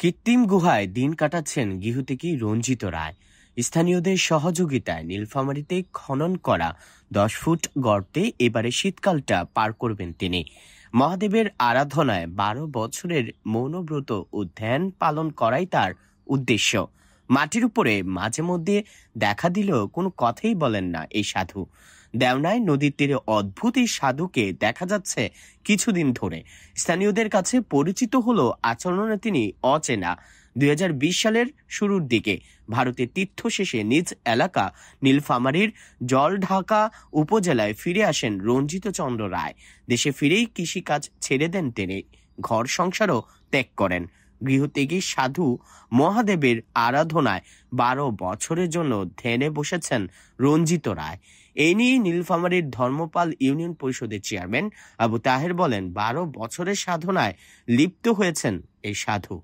কৃত্রিম গুহায় দিন কাটাচ্ছেন গৃহত্যাগী রঞ্জিত রায়। স্থানীয়দের সহযোগিতায় নীলফামারীতে খনন করা 10 ফুট গর্তে এবারে শীতকালটা পার করবেন তিনি। মহাদেবের আরাধনায় 12 বছরের মৌনব্রত ও ধ্যান পালন করাই তার উদ্দেশ্য। মাটির উপরে মাঝে মধ্যে দেখা দিলেও কোনো কথাই বলেন না এই সাধু। দেওনায় নদীর তীরে অদ্ভুত এই সাধুকে দেখা যাচ্ছে কিছুদিন ধরে। স্থানীয়দের কাছে পরিচিত হলেও আচরণে তিনি অচেনা। 2020 সালের শুরুর দিকে ভারতের তীর্থ শেষে নিজ এলাকা নীলফামারীর জলঢাকা উপজেলায় ফিরে আসেন রঞ্জিত চন্দ্র রায়। দেশে ফিরেই কৃষিকাজ ছেড়ে দেন তিনি, ঘর সংসারও ত্যাগ করেন। গৃহত্যাগী সাধু মহাদেবের আরাধনায় 12 বছরের জন্য ধ্যানে বসেছেন রঞ্জিত রায়। এই নিয়ে নীলফামারীর ধর্মপাল ইউনিয়ন পরিষদের চেয়ারম্যান আবু তাহের বলেন, 12 বছরের সাধনায় লিপ্ত হয়েছেন এই সাধু।